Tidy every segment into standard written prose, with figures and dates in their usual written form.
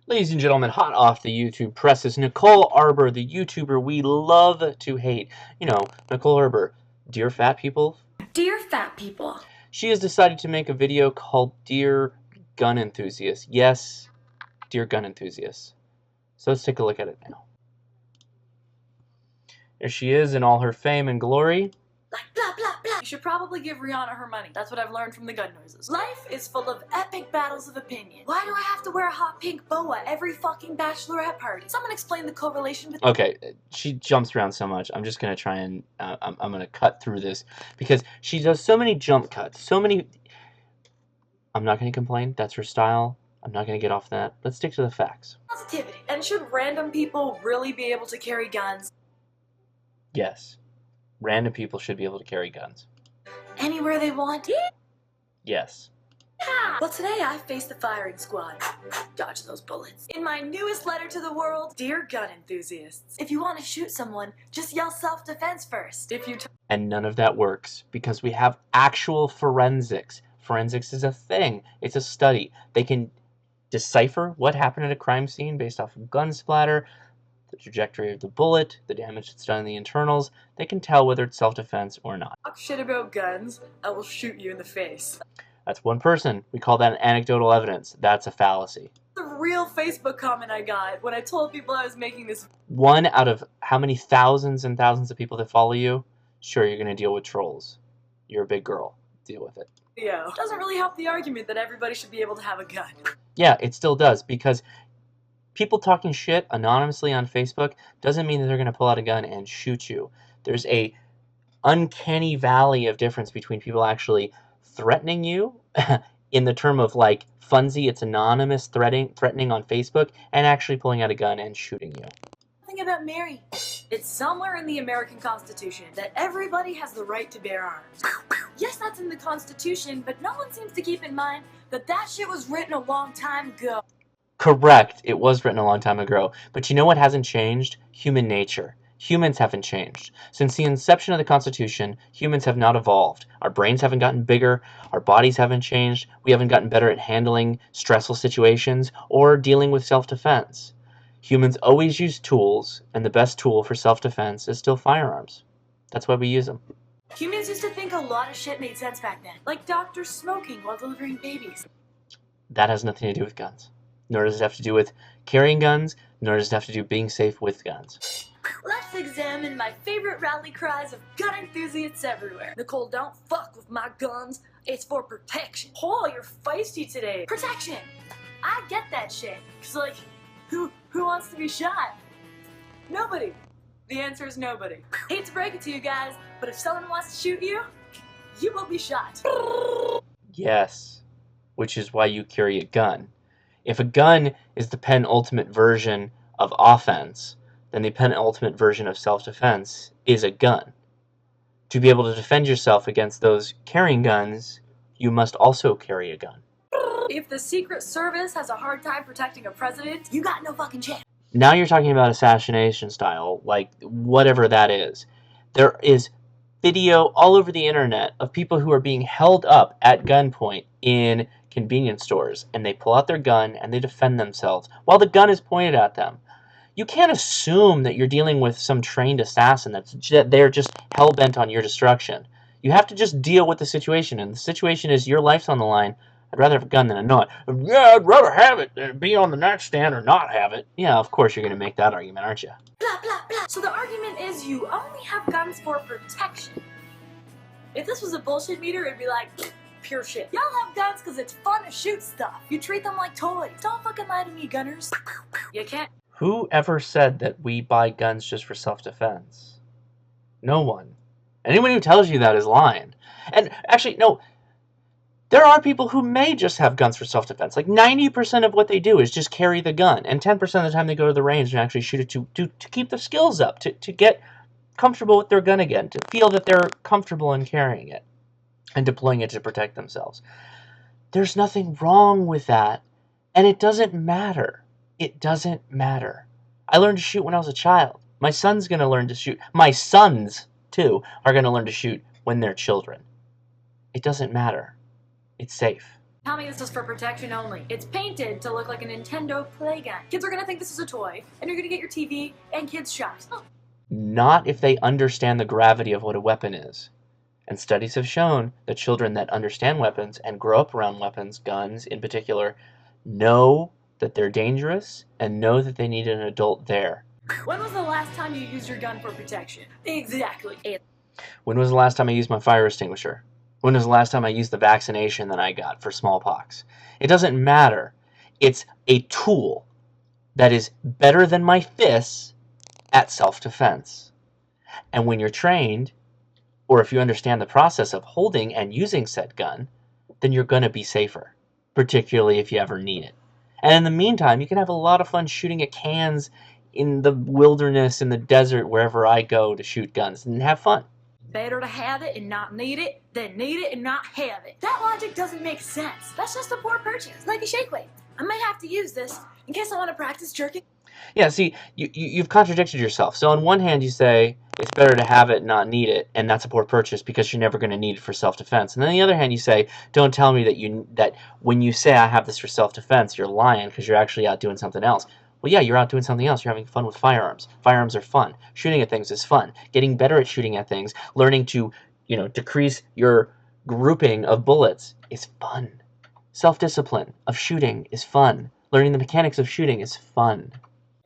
Ladies and gentlemen, hot off the YouTube presses, Nicole Arbour, the YouTuber we love to hate. You know, Nicole Arbour, Dear Fat People? Dear Fat People. She has decided to make a video called Dear Gun Enthusiasts. Yes, Dear Gun Enthusiasts. So let's take a look at it now. There she is in all her fame and glory. Like blah blah blah. You should probably give Rihanna her money. That's what I've learned from the gun noises. Life is full of epic battles of opinion. Why do I have to wear a hot pink boa every fucking bachelorette party? Someone explain the correlation between... Okay, she jumps around so much. I'm just gonna try and I'm gonna cut through this because she does so many jump cuts, so many. I'm not gonna complain. That's her style. I'm not gonna get off that. Let's stick to the facts. Positivity. And should random people really be able to carry guns? Yes. Random people should be able to carry guns. Anywhere they want? Yes. Well, today I face the firing squad. Dodge those bullets. In my newest letter to the world, dear gun enthusiasts, if you want to shoot someone, just yell self-defense first. If you And none of that works because we have actual forensics. Forensics is a thing. It's a study. They can decipher what happened at a crime scene based off of gun splatter, the trajectory of the bullet, the damage that's done in the internals. They can tell whether it's self-defense or not. Talk shit about guns, I will shoot you in the face. That's one person. We call that anecdotal evidence. That's a fallacy. The real Facebook comment I got when I told people I was making this. One out of how many thousands and thousands of people that follow you? Sure, you're going to deal with trolls. You're a big girl. Deal with it. Yeah. Doesn't really help the argument that everybody should be able to have a gun. Yeah, it still does, because people talking shit anonymously on Facebook doesn't mean that they're going to pull out a gun and shoot you. There's a uncanny valley of difference between people actually threatening you in the term of like funsy, it's anonymous threatening on Facebook, and actually pulling out a gun and shooting you. Think about Mary. It's somewhere in the American Constitution that everybody has the right to bear arms. Yes, that's in the Constitution, but no one seems to keep in mind that that shit was written a long time ago. Correct, it was written a long time ago, but you know what hasn't changed? Human nature. Humans haven't changed. Since the inception of the Constitution, humans have not evolved. Our brains haven't gotten bigger, our bodies haven't changed, we haven't gotten better at handling stressful situations or dealing with self-defense. Humans always use tools, and the best tool for self-defense is still firearms. That's why we use them. Humans used to think a lot of shit made sense back then, like doctors smoking while delivering babies. That has nothing to do with guns. Nor does it have to do with carrying guns, nor does it have to do with being safe with guns. Let's examine my favorite rally cries of gun enthusiasts everywhere. Nicole, don't fuck with my guns. It's for protection. Oh, you're feisty today. Protection. I get that shit. Cause like, who wants to be shot? Nobody. The answer is nobody. Hate to break it to you guys, but if someone wants to shoot you, you will be shot. Yes, which is why you carry a gun. If a gun is the penultimate version of offense, then the penultimate version of self-defense is a gun. To be able to defend yourself against those carrying guns, you must also carry a gun. If the Secret Service has a hard time protecting a president, you got no fucking chance. Now you're talking about assassination style, like whatever that is. There is video all over the internet of people who are being held up at gunpoint in convenience stores, and they pull out their gun and they defend themselves while the gun is pointed at them. You can't assume that you're dealing with some trained assassin that they're just hell-bent on your destruction. You have to just deal with the situation, and the situation is your life's on the line. I'd rather have a gun than a not. Yeah, I'd rather have it than be on the nightstand or not have it. Yeah, of course you're going to make that argument, aren't you? Blah, blah, blah. So the argument is you only have guns for protection. If this was a bullshit meter, it'd be like, pure shit. Y'all have guns because it's fun to shoot stuff. You treat them like toys. Don't fucking lie to me, gunners. You can't. Who ever said that we buy guns just for self-defense? No one. Anyone who tells you that is lying. And actually, no, there are people who may just have guns for self-defense. Like 90% of what they do is just carry the gun, and 10% of the time they go to the range and actually shoot it to keep the skills up, to get comfortable with their gun again, to feel that they're comfortable in carrying it and deploying it to protect themselves. There's nothing wrong with that, and it doesn't matter. It doesn't matter. I learned to shoot when I was a child. My son's going to learn to shoot. My sons, too, are going to learn to shoot when they're children. It doesn't matter. It's safe. Tell me this is for protection only. It's painted to look like a Nintendo play gun. Kids are gonna think this is a toy, and you're gonna get your TV and kids shot. Oh. Not if they understand the gravity of what a weapon is. And studies have shown that children that understand weapons and grow up around weapons, guns in particular, know that they're dangerous and know that they need an adult there. When was the last time you used your gun for protection? Exactly. When was the last time I used my fire extinguisher? When was the last time I used the vaccination that I got for smallpox? It doesn't matter. It's a tool that is better than my fists at self-defense. And when you're trained, or if you understand the process of holding and using said gun, then you're going to be safer, particularly if you ever need it. And in the meantime, you can have a lot of fun shooting at cans in the wilderness, in the desert, wherever I go to shoot guns, and have fun. Better to have it and not need it than need it and not have it. That logic doesn't make sense. That's just a poor purchase, like a shake weight. I may have to use this in case I want to practice jerking. Yeah, see, you've contradicted yourself. So on one hand, you say it's better to have it, not need it, and that's a poor purchase because you're never going to need it for self-defense. And then on the other hand, you say, don't tell me that when you say I have this for self-defense, you're lying because you're actually out doing something else. Well, yeah, you're out doing something else. You're having fun with firearms. Firearms are fun. Shooting at things is fun. Getting better at shooting at things, learning to, decrease your grouping of bullets is fun. Self-discipline of shooting is fun. Learning the mechanics of shooting is fun.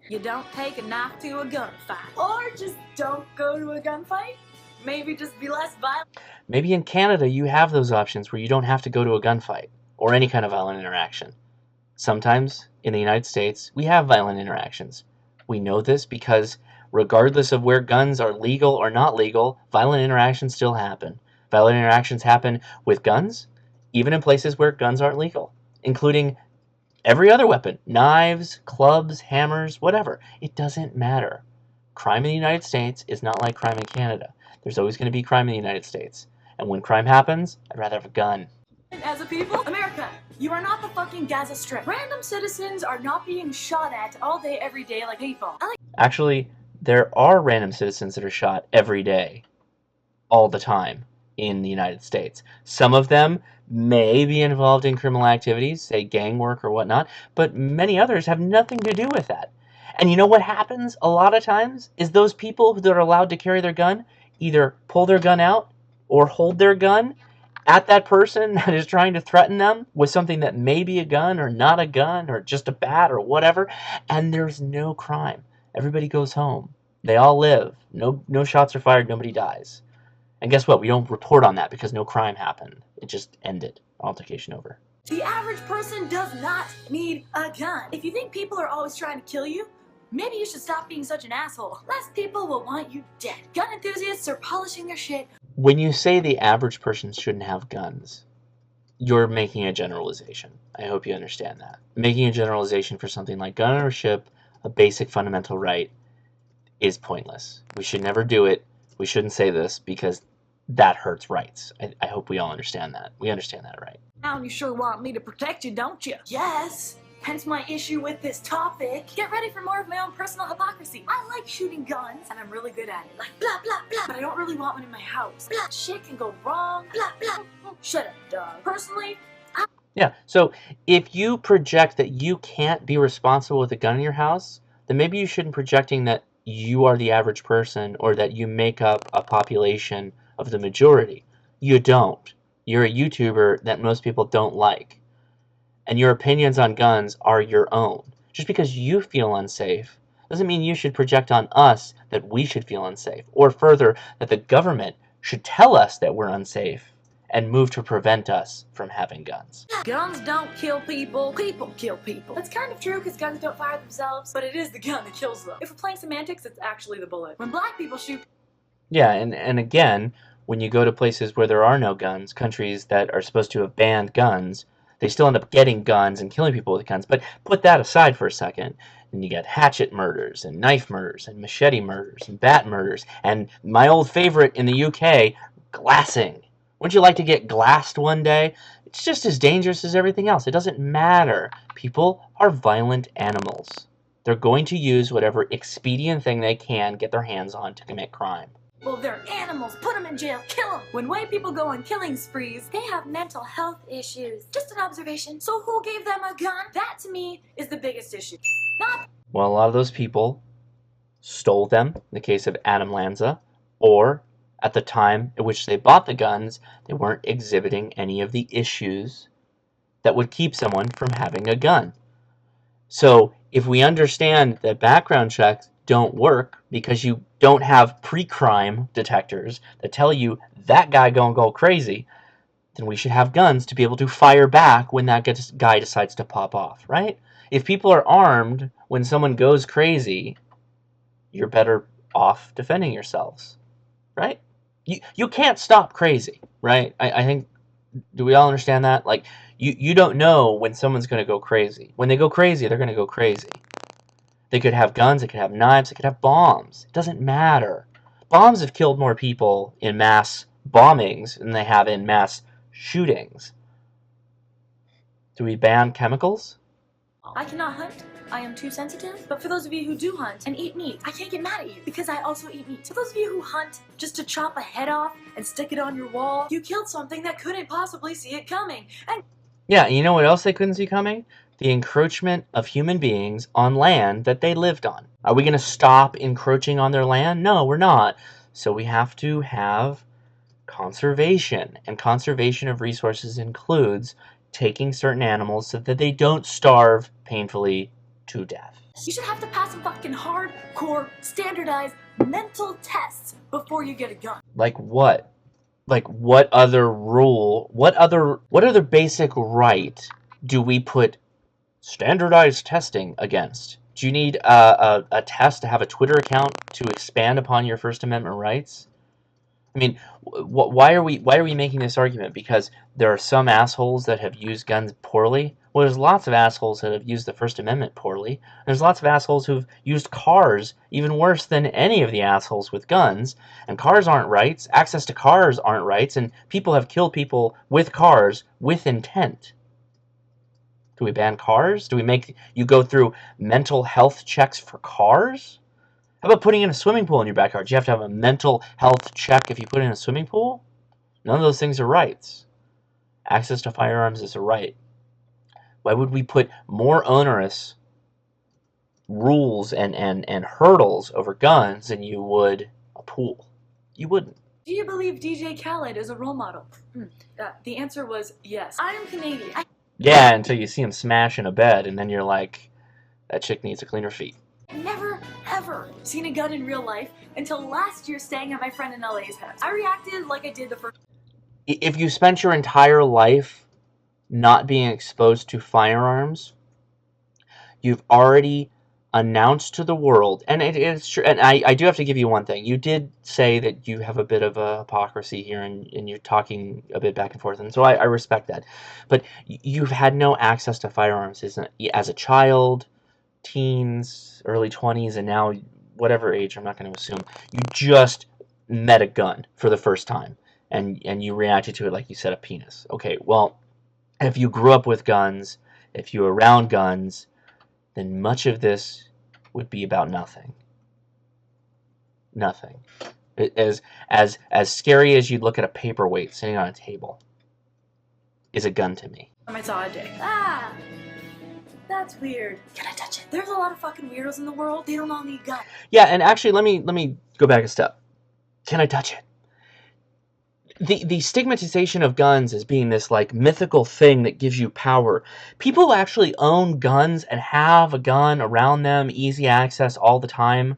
You don't take a knife to a gunfight. Or just don't go to a gunfight. Maybe just be less violent. Maybe in Canada you have those options where you don't have to go to a gunfight or any kind of violent interaction. Sometimes in the United States we have violent interactions. We know this because regardless of where guns are legal or not legal, violent interactions still happen. Violent interactions happen with guns, even in places where guns aren't legal, including every other weapon, knives, clubs, hammers, whatever. It doesn't matter. Crime in the United States is not like crime in Canada. There's always going to be crime in the United States. And when crime happens, I'd rather have a gun. As a people, America, you are not the fucking Gaza Strip. Random citizens are not being shot at all day, every day like people. Actually, there are random citizens that are shot every day, all the time, in the United States. Some of them may be involved in criminal activities, say gang work or whatnot, but many others have nothing to do with that. And you know what happens a lot of times is those people that are allowed to carry their gun either pull their gun out or hold their gun at that person that is trying to threaten them with something that may be a gun or not a gun or just a bat or whatever, and there's no crime. Everybody goes home. They all live. No shots are fired. Nobody dies. And guess what? We don't report on that because no crime happened. It just ended. Altercation over. The average person does not need a gun. If you think people are always trying to kill you, maybe you should stop being such an asshole. Less people will want you dead. Gun enthusiasts are polishing their shit. When you say the average person shouldn't have guns, you're making a generalization. I hope you understand that. Making a generalization for something like gun ownership, a basic fundamental right, is pointless. We should never do it. We shouldn't say this because that hurts rights. I hope we all understand that. We understand that, right? Now you sure want me to protect you, don't you? Yes. Hence my issue with this topic. Get ready for more of my own personal hypocrisy. I like shooting guns, and I'm really good at it. Like, blah, blah, blah. But I don't really want one in my house. Blah, shit can go wrong. Blah, blah. Shut up, dog. Personally, Yeah, so if you project that you can't be responsible with a gun in your house, then maybe you shouldn't projecting that you are the average person or that you make up a population of the majority. You don't. You're a YouTuber that most people don't like. And your opinions on guns are your own. Just because you feel unsafe doesn't mean you should project on us that we should feel unsafe. Or further, that the government should tell us that we're unsafe and move to prevent us from having guns. guns don't kill people, people kill people. That's kind of true because guns don't fire themselves, but it is the gun that kills them. If we're playing semantics, it's actually the bullet. When black people shoot... Yeah, and again, when you go to places where there are no guns, countries that are supposed to have banned guns, they still end up getting guns and killing people with guns. But put that aside for a second, and you get hatchet murders, and knife murders, and machete murders, and bat murders, and my old favorite in the UK, glassing. Wouldn't you like to get glassed one day? It's just as dangerous as everything else. It doesn't matter. People are violent animals. They're going to use whatever expedient thing they can get their hands on to commit crime. Well, they're animals. Put them in jail. Kill them. When white people go on killing sprees, they have mental health issues. Just an observation. So who gave them a gun? That, to me, is the biggest issue. Not... Well, a lot of those people stole them, in the case of Adam Lanza, or at the time at which they bought the guns, they weren't exhibiting any of the issues that would keep someone from having a gun. So if we understand that background checks don't work because you don't have pre-crime detectors that tell you that guy gonna go crazy, then we should have guns to be able to fire back when that guy decides to pop off, right? If people are armed when someone goes crazy, you're better off defending yourselves, right? You can't stop crazy, right? I think, do we all understand that? Like, you don't know when someone's going to go crazy. When they go crazy, they're going to go crazy. They could have guns, they could have knives, they could have bombs. It doesn't matter. Bombs have killed more people in mass bombings than they have in mass shootings. Do we ban chemicals? I cannot hunt. I am too sensitive. But for those of you who do hunt and eat meat, I can't get mad at you because I also eat meat. For those of you who hunt just to chop a head off and stick it on your wall, you killed something that couldn't possibly see it coming. And yeah, you know what else they couldn't see coming? The encroachment of human beings on land that they lived on. Are we going to stop encroaching on their land? No, we're not. So we have to have conservation. And conservation of resources includes taking certain animals so that they don't starve painfully to death. You should have to pass some fucking hardcore, standardized mental tests before you get a gun. Like what? Like what other rule, what other basic right do we put standardized testing against? Do you need a test to have a Twitter account to expand upon your First Amendment rights? I mean, why are we making this argument? Because there are some assholes that have used guns poorly. Well, there's lots of assholes that have used the First Amendment poorly. There's lots of assholes who've used cars even worse than any of the assholes with guns. And cars aren't rights. Access to cars aren't rights. And people have killed people with cars with intent. Do we ban cars? Do we make you go through mental health checks for cars? How about putting in a swimming pool in your backyard? Do you have to have a mental health check if you put in a swimming pool? None of those things are rights. Access to firearms is a right. Why would we put more onerous rules and hurdles over guns than you would a pool? You wouldn't. Do you believe DJ Khaled is a role model? The answer was yes. I am Canadian. Yeah, until you see him smash in a bed, and then you're like, that chick needs a cleaner feet. Never, ever seen a gun in real life until last year staying at my friend in LA's house. I reacted like I did the first... If you spent your entire life not being exposed to firearms, you've already announced to the world, and it's true, and I do have to give you one thing. You did say that you have a bit of a hypocrisy here, and you're talking a bit back and forth, and so I respect that. But you've had no access to firearms as a child, teens, early 20s, and now whatever age, I'm not going to assume, you just met a gun for the first time, and you reacted to it like you said a penis. Okay, well, if you grew up with guns, if you were around guns, then much of this would be about nothing. Nothing. As scary as you'd look at a paperweight sitting on a table is a gun to me. I saw a dick. Ah! That's weird. Can I touch it? There's a lot of fucking weirdos in the world. They don't all need guns. Yeah, and actually, let me go back a step. Can I touch it? The stigmatization of guns as being this like mythical thing that gives you power. People who actually own guns and have a gun around them, easy access all the time,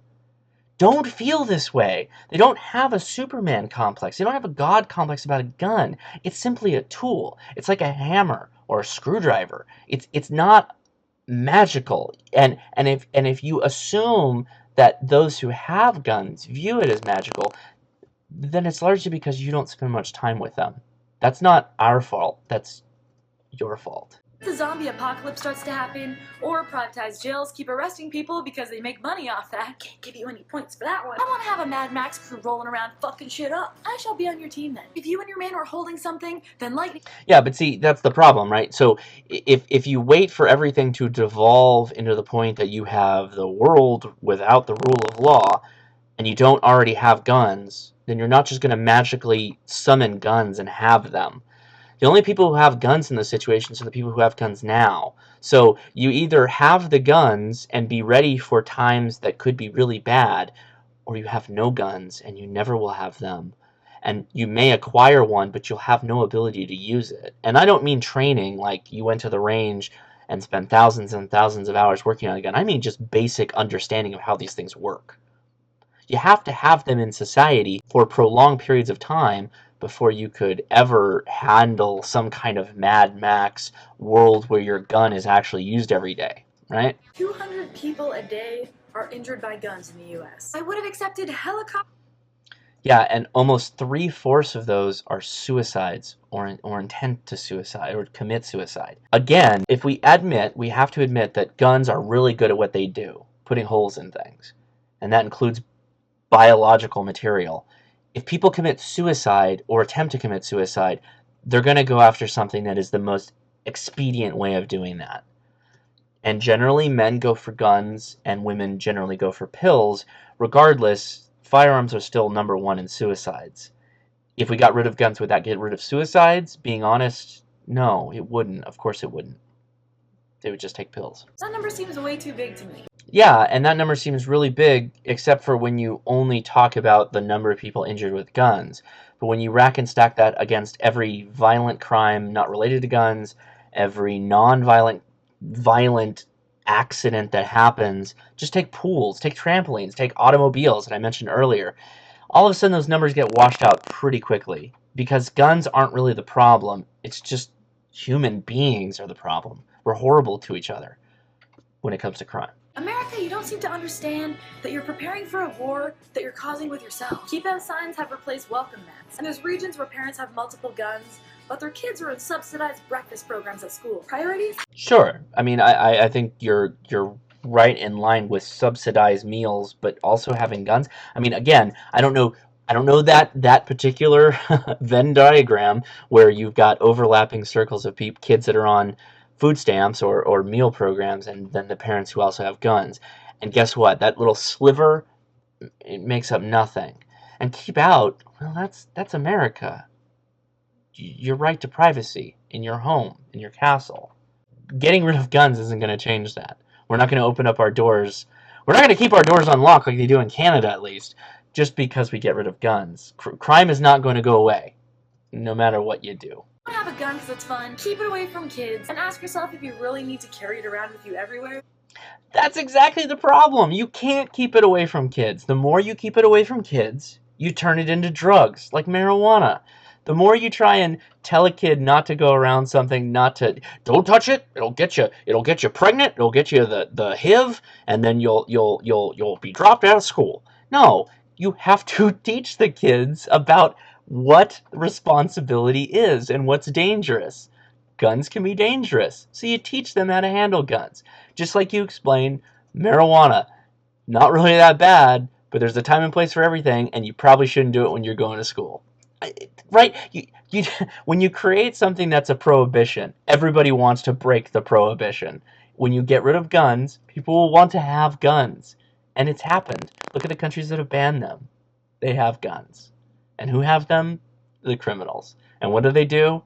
don't feel this way. They don't have a Superman complex. They don't have a God complex about a gun. It's simply a tool. It's like a hammer or a screwdriver. It's not magical. And if you assume that those who have guns view it as magical, then it's largely because you don't spend much time with them. That's not our fault. That's your fault. If the zombie apocalypse starts to happen, or privatized jails keep arresting people because they make money off that, can't give you any points for that one. I want to have a Mad Max crew rolling around fucking shit up. I shall be on your team then. If you and your man are holding something, then lightning... Yeah, but see, that's the problem, right? So if you wait for everything to devolve into the point that you have the world without the rule of law, and you don't already have guns, then you're not just going to magically summon guns and have them. The only people who have guns in this situation are the people who have guns now. So you either have the guns and be ready for times that could be really bad, or you have no guns and you never will have them. And you may acquire one, but you'll have no ability to use it. And I don't mean training, like you went to the range and spent thousands and thousands of hours working on a gun. I mean just basic understanding of how these things work. You have to have them in society for prolonged periods of time before you could ever handle some kind of Mad Max world where your gun is actually used every day, right? 200 people a day are injured by guns in the U.S. I would have accepted helicopter. Yeah, and almost 3/4 of those are suicides or intent to suicide or commit suicide. Again, if we have to admit that guns are really good at what they do, putting holes in things. And that includes biological material. If people commit suicide or attempt to commit suicide, they're going to go after something that is the most expedient way of doing that. And generally, men go for guns and women generally go for pills. Regardless, firearms are still number one in suicides. If we got rid of guns, would that get rid of suicides? Being honest, no, it wouldn't. Of course it wouldn't. They would just take pills. That number seems way too big to me. Yeah, and that number seems really big, except for when you only talk about the number of people injured with guns. But when you rack and stack that against every violent crime not related to guns, every non-violent violent accident that happens, just take pools, take trampolines, take automobiles that I mentioned earlier. All of a sudden those numbers get washed out pretty quickly because guns aren't really the problem. It's just human beings are the problem. We're horrible to each other when it comes to crime. America, you don't seem to understand that you're preparing for a war that you're causing with yourself. Keep out signs have replaced welcome mats. And there's regions where parents have multiple guns, but their kids are in subsidized breakfast programs at school. Priorities? Sure. I mean, I think you're right in line with subsidized meals, but also having guns. I mean, again, I don't know that particular Venn diagram where you've got overlapping circles of kids that are on food stamps or meal programs, and then the parents who also have guns. And guess what? That little sliver, it makes up nothing. And keep out, well, that's America. Your right to privacy in your home, in your castle. Getting rid of guns isn't going to change that. We're not going to open up our doors. We're not going to keep our doors unlocked like they do in Canada, at least, just because we get rid of guns. Crime is not going to go away, no matter what you do. Have a gun because it's fun. Keep it away from kids. And ask yourself if you really need to carry it around with you everywhere. That's exactly the problem. You can't keep it away from kids. The more you keep it away from kids, you turn it into drugs, like marijuana. The more you try and tell a kid not to go around something, don't touch it, it'll get you pregnant, it'll get you the HIV, and then you'll be dropped out of school. No, you have to teach the kids about what responsibility is and what's dangerous. Guns can be dangerous, so you teach them how to handle guns. Just like you explain marijuana, not really that bad, but there's a time and place for everything, and you probably shouldn't do it when you're going to school. Right? When you create something that's a prohibition, everybody wants to break the prohibition. When you get rid of guns, people will want to have guns. And it's happened. Look at the countries that have banned them. They have guns. And who have them? The criminals. And what do?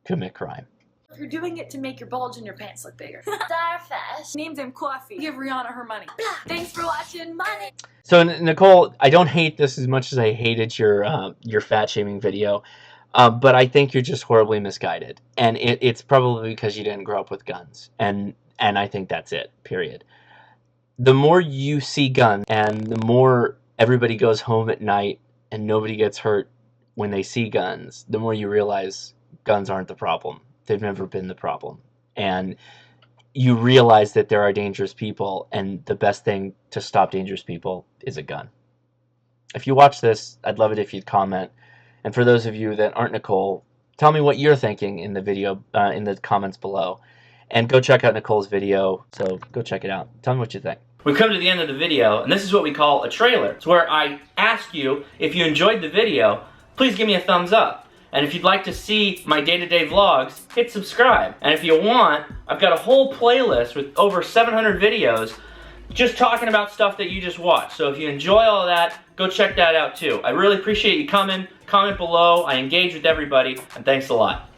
Commit crime. If you're doing it to make your bulge in your pants look bigger. Starfish. Named him Coffee. Give Rihanna her money. Thanks for watching Money. So Nicole, I don't hate this as much as I hated your fat shaming video, but I think you're just horribly misguided, and it's probably because you didn't grow up with guns, and I think that's it. Period. The more you see guns, and the more everybody goes home at night and nobody gets hurt when they see guns, the more you realize guns aren't the problem. They've never been the problem. And you realize that there are dangerous people, and the best thing to stop dangerous people is a gun. If you watch this, I'd love it if you'd comment. And for those of you that aren't Nicole, tell me what you're thinking in the video, in the comments below. And go check out Nicole's video, so go check it out. Tell me what you think. We come to the end of the video, and this is what we call a trailer. It's where I ask you, if you enjoyed the video, please give me a thumbs up. And if you'd like to see my day-to-day vlogs, hit subscribe. And if you want, I've got a whole playlist with over 700 videos just talking about stuff that you just watched. So if you enjoy all of that, go check that out too. I really appreciate you coming. Comment below. I engage with everybody, and thanks a lot.